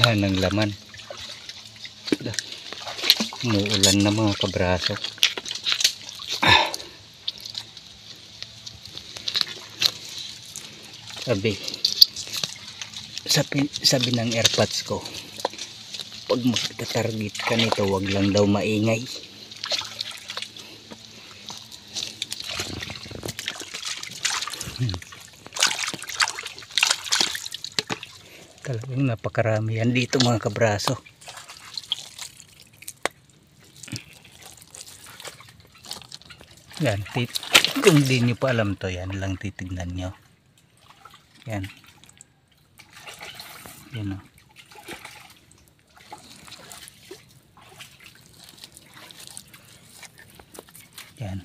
Wala ng laman. Umuulan na mga kabraso. Sabi ng airpods ko, pag magta-target ka nito, wag lang daw maingay. Talagang napakarami yan dito mga kabraso. Yan, kung di nyo pa alam to, yan lang titignan nyo. Yan. Yan o. Yan.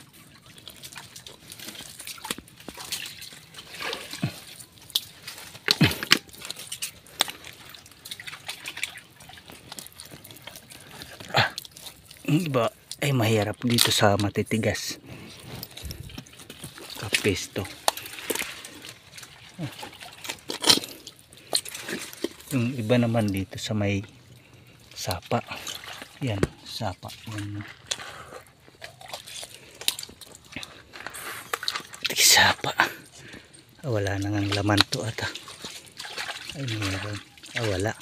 Iba ay mahirap dito sa matitigas kapesto. Yung iba naman dito sa may sapa. Yan, sapa. Yan. Sapa. Wala na ngang laman to ata. Ay meron. Wala.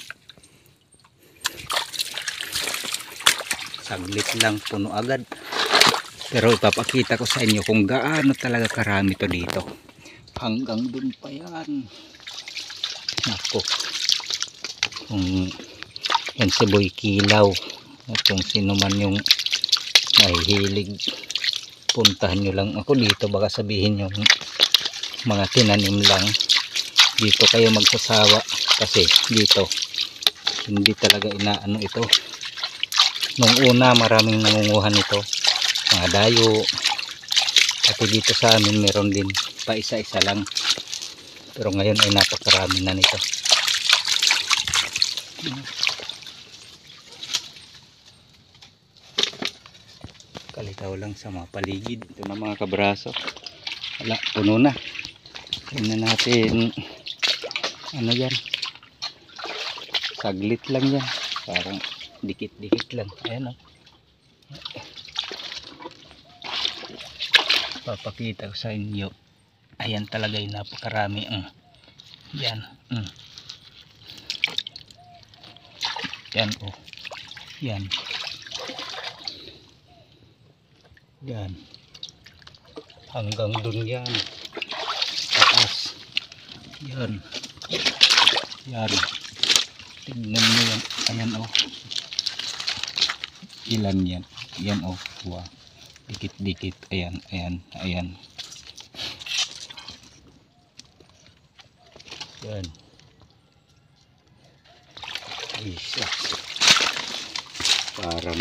Saglit lang, puno agad. Pero ipapakita ko sa inyo kung gaano talaga karami to dito. Hanggang dun pa yan. Nako. Kung yan si Boy Kilaw at kung sino man yung mahihilig, puntahan nyo lang ako dito. Baka sabihin yung mga tinanim lang, dito kayo magsasawa kasi dito hindi talaga inaano ito. Nung una maraming nangunguhan nito, mga dayo, at dito sa amin meron din pa isa-isa lang, pero ngayon ay napakarami na nito. Kalitaw lang sa mga paligid. Ito na mga kabraso, wala, puno na. Tingnan natin, ano yan, saglit lang yan, parang dikit-dikit lang. Ayan o. Papakita ko sa inyo. Ayan talaga yung napakarami. Yan. Yan o. Yan. Yan. Hanggang dun yan. Taas. Yan. Yan. Tignan mo yan. Ayan o. Ilan yan? Yan o. Wow. Dikit-dikit. Ayan. Ayan. Ayan. Yan. Isa. Parang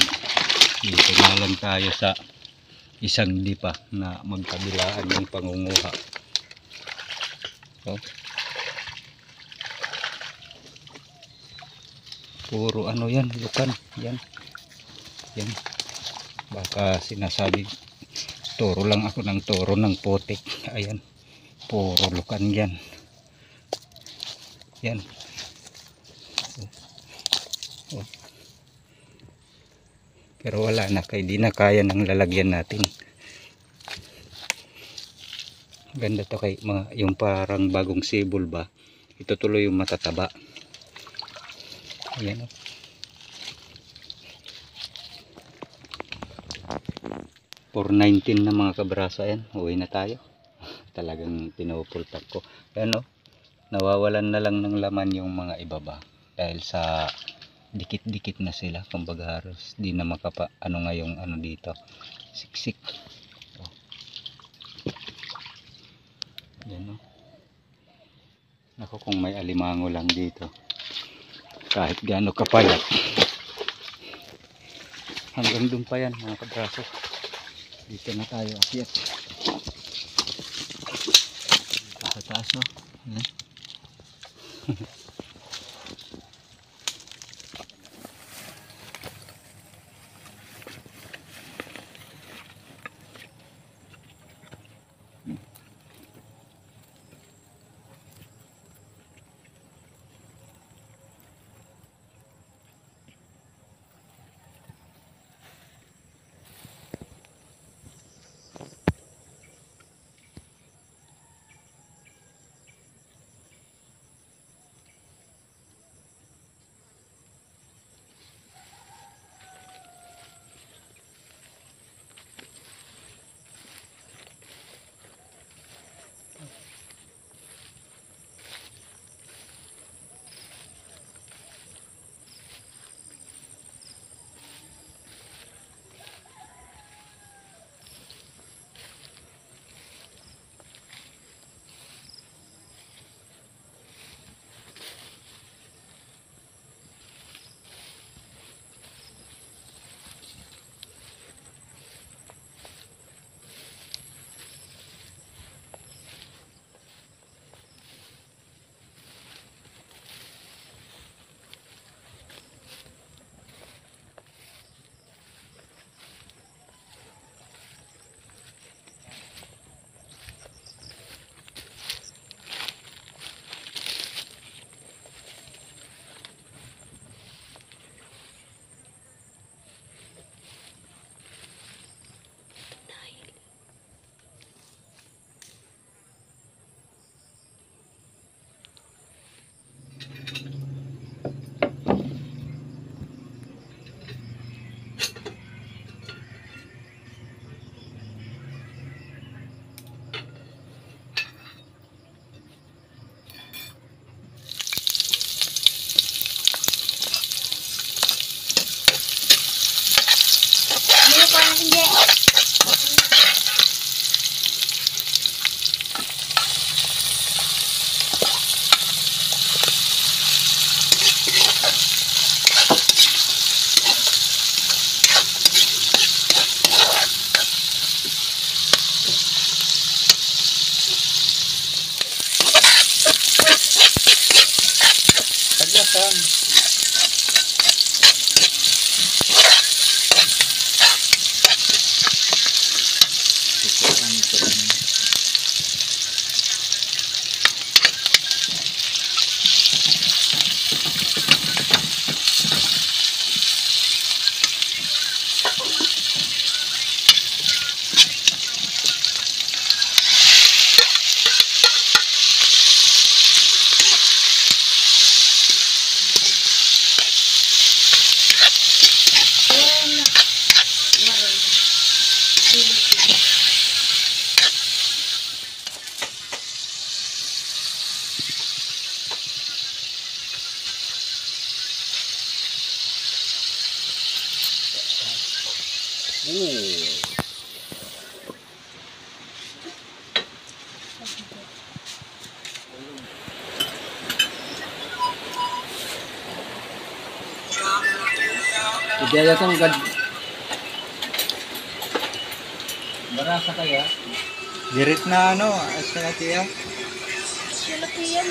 dito na lang tayo sa isang dipa na magkabilaan yung pangunguha. So, puro ano yan, lukan. Yan. Yan. Baka sinasabi toro lang ako ng toro ng putik. Ayan. Puro lukan yan. Yan. Oh. Pero wala na, kaya di na kaya ng lalagyan natin. Ganda to kay mga yung parang bagong sibol ba. Ito tuloy yung matataba. Ayan o. 419 na mga kabraso. Ayan, uwi na tayo. Talagang pinupultak ko. Ayan o, nawawalan na lang ng laman yung mga ibaba dahil sa dikit-dikit na sila. Kumbaga halos di na makapa ano nga yung ano dito, siksik. Oh. Yan o. Naku, kung may alimango lang dito, kahit gaano kapayat, hanggang dun pa yan mga kabraso. Dito na tayo akyat sa taas o. Paglasan. Susukan ito. Ideya itong barasa kaya? Dirit na ano, asa na kaya? Sila kaya